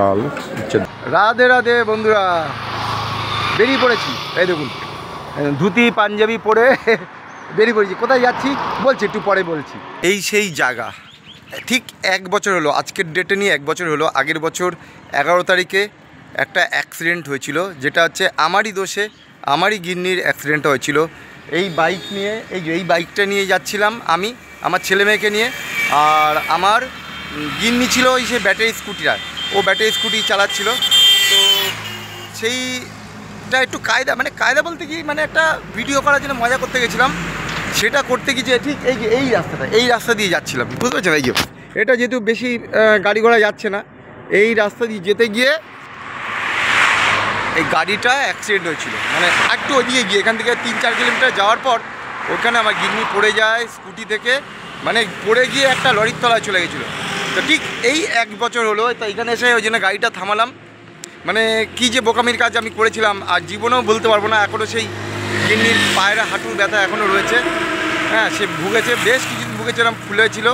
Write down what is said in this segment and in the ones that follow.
লাল। রাধে রাধে বন্ধুরা, বেরিয়ে পড়েছি। এই দেখুন ধুতি পাঞ্জাবি পরে বেরিয়ে পড়েছি। কোথায় যাচ্ছি বলছি, একটু পরে বলছি। এই সেই জায়গা, ঠিক 1 বছর হলো, আজকের ডেটে নিয়ে 1 বছর হলো। আগের বছর 11 তারিখে একটা অ্যাক্সিডেন্ট হয়েছিল, যেটা হচ্ছে আমারই দোষে, আমারই গিন্নির অ্যাক্সিডেন্টটা হয়েছিল। এই বাইক নিয়ে, এই বাইকটা নিয়ে যাচ্ছিলাম আমি আমার ছেলে মেয়েকে নিয়ে, আর আমার গিন্নি ছিল ওই সে ব্যাটারি স্কুটিটা, ও ব্যাটারি স্কুটি চালাচ্ছিল। তো সেইটা একটু কায়দা বলতে কি, মানে একটা ভিডিও করার জন্য মজা করতে গেছিলাম। সেটা করতে গিয়ে ঠিক এই রাস্তা দিয়ে যাচ্ছিলাম, বুঝতে পারছেন? এই যে এটা যেহেতু বেশি গাড়ি ঘোড়া যাচ্ছে না, এই রাস্তা দিয়ে যেতে গিয়ে এই গাড়িটা অ্যাক্সিডেন্ট হয়েছিল। মানে একটু ওইদিকে গিয়ে, এখান থেকে 3-4 কিলোমিটার যাওয়ার পর ওখানে আমার গিন্নি পড়ে যায় স্কুটি থেকে, মানে পড়ে গিয়ে একটা লরির তলায় চলে গেছিলো। তো ঠিক এই 1 বছর হলো, তো এখানে এসে ওই জন্য গাড়িটা থামালাম। মানে কী যে বোকামির কাজ আমি করেছিলাম, আর জীবনেও বলতে পারবো না। এখনও সেই গিন্নির পায়ের হাঁটুর ব্যথা এখনও রয়েছে। হ্যাঁ, সে ভুগেছে, বেশ কিছুদিন ভুগেছিলাম, ফুলেছিল।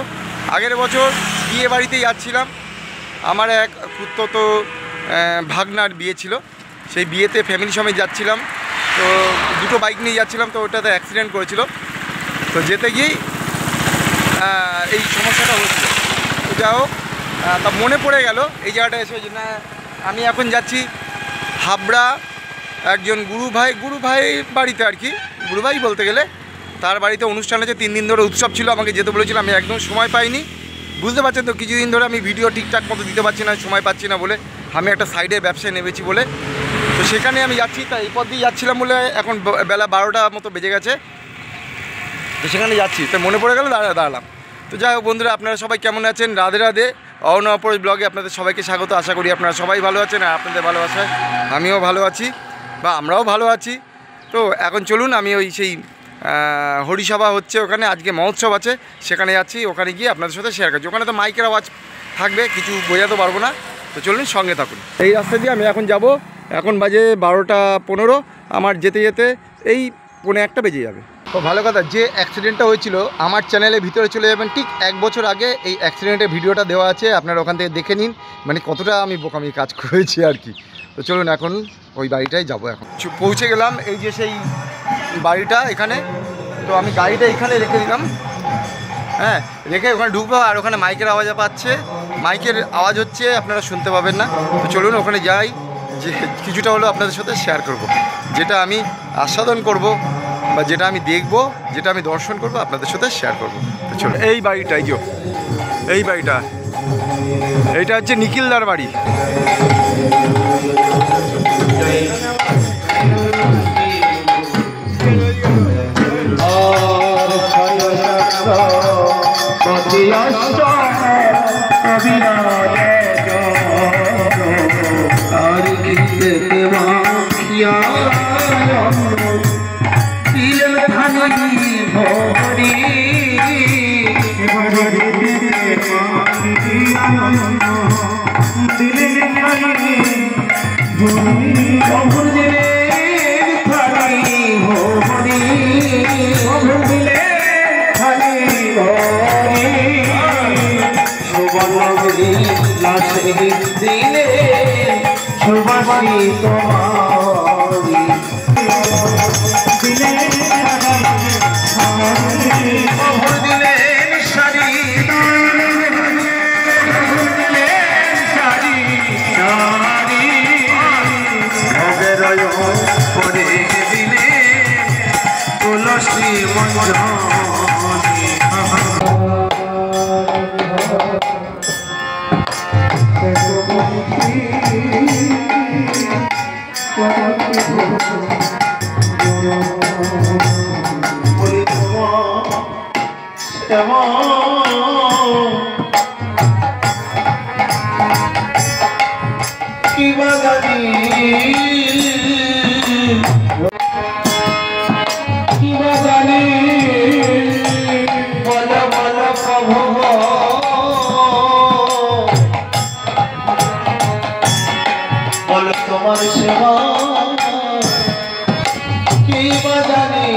আগের বছর বিয়ে বাড়িতে যাচ্ছিলাম, আমার এক পুত্রতো ভাগনার বিয়ে ছিল, সেই বিয়েতে ফ্যামিলি সমেত যাচ্ছিলাম। তো দুটো বাইক নিয়ে যাচ্ছিলাম, তো ওটাতে অ্যাক্সিডেন্ট করেছিল। তো যেতে গিয়েই এই সমস্যাটা হচ্ছিল। তো যা হোক, তা মনে পড়ে গেল এই জায়গাটা এসে, যে না আমি এখন যাচ্ছি হাবড়া একজন গুরু ভাই বাড়িতে, আর কি গুরু ভাই বলতে গেলে। তার বাড়িতে অনুষ্ঠান আছে, 3 দিন ধরে উৎসব ছিল, আমাকে যেতে বলেছিল। আমি একদম সময় পাইনি, বুঝতে পারছেন তো। কিছুদিন ধরে আমি ভিডিও ঠিকঠাক মতো দিতে পারছি না, সময় পাচ্ছি না বলে। আমি একটা সাইডে ব্যবসায় নেমেছি বলে, তো সেখানে আমি যাচ্ছি। তাই এই পথ দিয়ে যাচ্ছিলাম বলে এখন বেলা 12টা মতো বেজে গেছে, তো সেখানে যাচ্ছি। তো মনে পড়ে গেল, দাঁড়ালাম। তো যাই হোক বন্ধুরা, আপনারা সবাই কেমন আছেন? রাধে রাধে। অনপরজ ব্লগে আপনাদের সবাইকে স্বাগত। আশা করি আপনারা সবাই ভালো আছেন, আর আপনাদের ভালোবাসায় আমিও ভালো আছি, বা আমরাও ভালো আছি। তো এখন চলুন, আমি ওই সেই হরিসভা হচ্ছে ওখানে, আজকে মহোৎসব আছে, সেখানে যাচ্ছি। ওখানে গিয়ে আপনাদের সাথে শেয়ার করছি। ওখানে তো মাইকের আওয়াজ থাকবে, কিছু বোঝাতে পারবো না। তো চলুন, সঙ্গে থাকুন। এই রাস্তা দিয়ে আমি এখন যাব। এখন বাজে 12টা 15, আমার যেতে যেতে এই 1:45 বেজে যাবে। তো ভালো কথা, যে অ্যাক্সিডেন্টটা হয়েছিল আমার চ্যানেলের ভিতরে চলে যাবেন। ঠিক 1 বছর আগে এই অ্যাক্সিডেন্টের ভিডিওটা দেওয়া আছে, আপনারা ওখান থেকে দেখে নিন, মানে কতটা আমি বোকামি কাজ করেছি আর কি। তো চলুন, এখন ওই বাড়িটাই যাবো। এখন পৌঁছে গেলাম, এই যে সেই বাড়িটা এখানে। তো আমি গাড়িটা এখানে রেখে দিলাম, হ্যাঁ, রেখে ওখানে ঢুকবো। আর ওখানে মাইকের আওয়াজ পাচ্ছে, মাইকের আওয়াজ হচ্ছে, আপনারা শুনতে পাবেন না। তো চলুন ওখানে যাই, যে কিছুটা হলো আপনাদের সাথে শেয়ার করব, যেটা আমি আস্বাদন করব, বা যেটা আমি দেখব, যেটা আমি দর্শন করব, আপনাদের সাথে শেয়ার করব। তো চলুন, এই বাড়িটা, এই বাড়িটা, এইটা হচ্ছে নিখিলদার বাড়ি। দিলে সুবাসী তোমারি দিলে দিলে সারি করে দিলে তুলসী মঞ্জরি। তোমার সেবা কি বাজানি,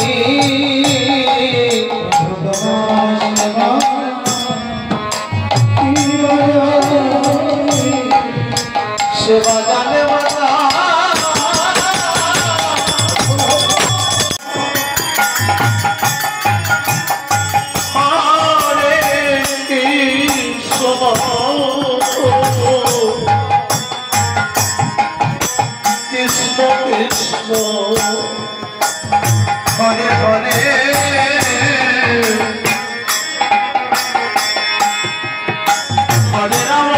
হরে হরে হরে রাম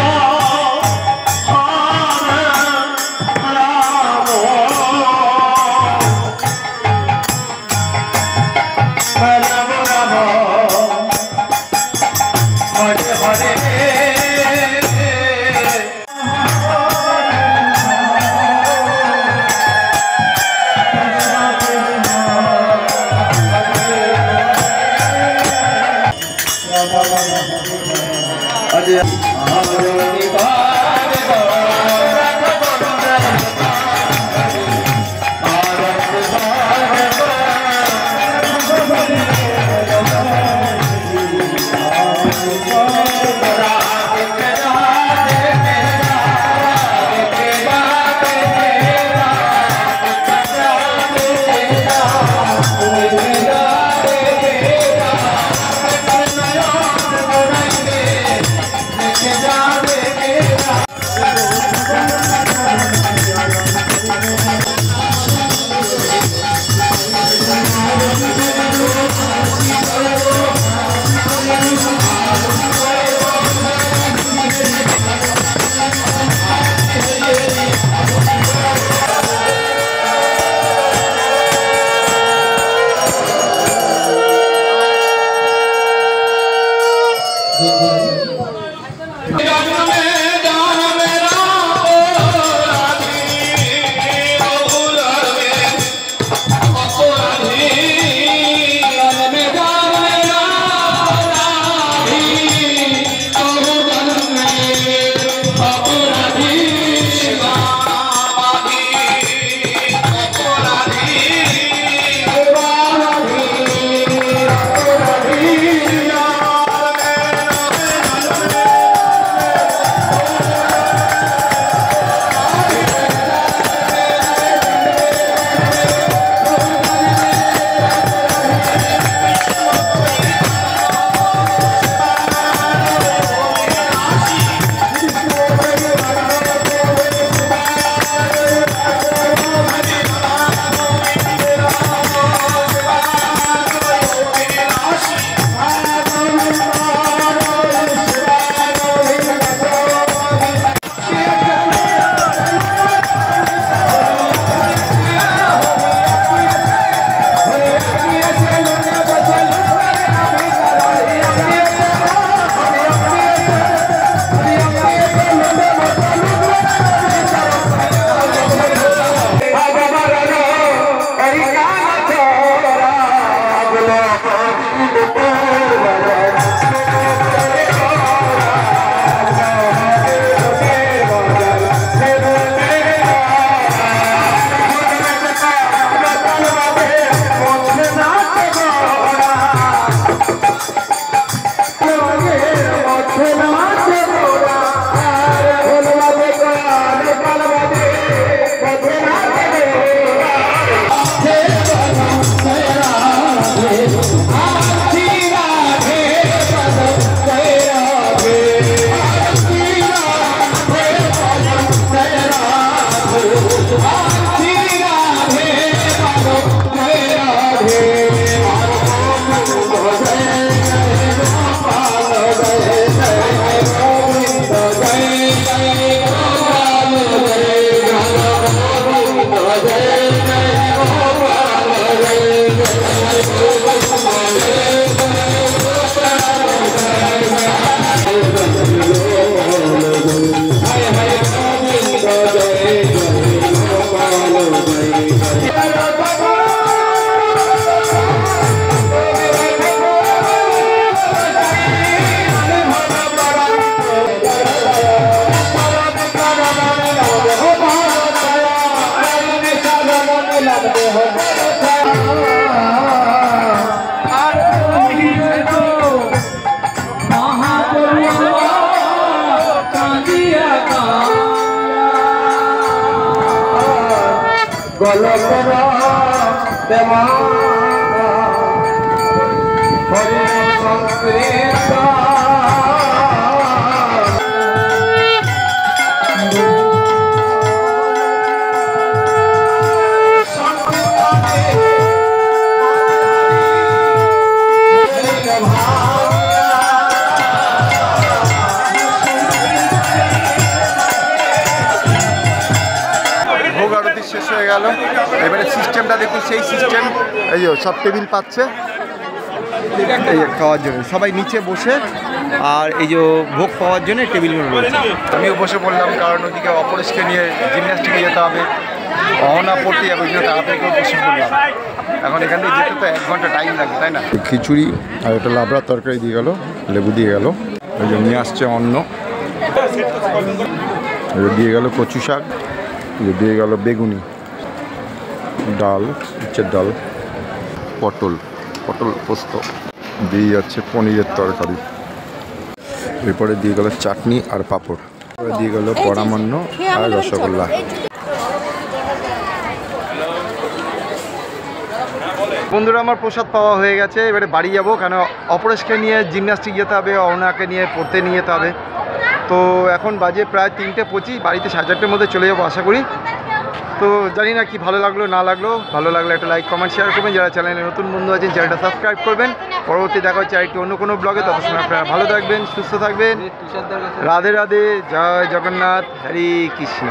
হয়ে গেল। এবারে সিস্টেমটা দেখুন, সেই সিস্টেম, এই যে সব টেবিল পাচ্ছে এই যে খাওয়ার জন্য, সবাই নিচে বসে, আর এই যে ভোগ পাওয়ার জন্য টেবিলগুলো রয়েছে। আমিও বসে পড়লাম, কারণ ওদিকে অপরেশকে নিয়ে জিমন্যাস্টিকে যেতে হবে, অহনা পড়তে যাবে, ওই জন্য তাড়াতাড়ি করে বসে পড়লাম। এখন এখান থেকে যেতে তো 1 ঘন্টা টাইম লাগে, তাই না? খিচুড়ি আর একটা লাবড়ার তরকারি দিয়ে গেল, লেবু দিয়ে গেল, ওই যে নিয়ে আসছে অন্ন, দিয়ে গেল কচু শাক, দিয়ে গেল বেগুনি, ডাল, উচ্ছের ডাল, পটল পোস্ত, দিয়ে যাচ্ছে পনিরের তরকারি, এরপরে দিয়ে গেল চাটনি আর পাঁপড়, দিয়ে গেল পরামান্ন আর রসগোল্লা। বন্ধুরা, আমার প্রসাদ পাওয়া হয়ে গেছে, এবারে বাড়ি যাবো, কেন অপরেশকে নিয়ে জিমন্যাস্টিক যেতে হবে, অনাকে নিয়ে পড়তে নিয়ে যেতে হবে। তো এখন বাজে প্রায় 3:25, বাড়িতে 4:30-র মধ্যে চলে যাবো আশা করি। তো জানি না কি ভালো লাগলো না লাগলো, ভালো লাগলে একটা লাইক কমেন্ট শেয়ার করবেন, যারা চ্যানেলে নতুন বন্ধু আছেন চ্যানেলটা সাবস্ক্রাইব করবেন। পরবর্তী দেখা হচ্ছে আরেকটি অন্য কোনো ব্লগে, ততক্ষণ আপনারা ভালো থাকবেন, সুস্থ থাকবেন। রাধে রাধে, জয় জগন্নাথ, হরে কৃষ্ণ।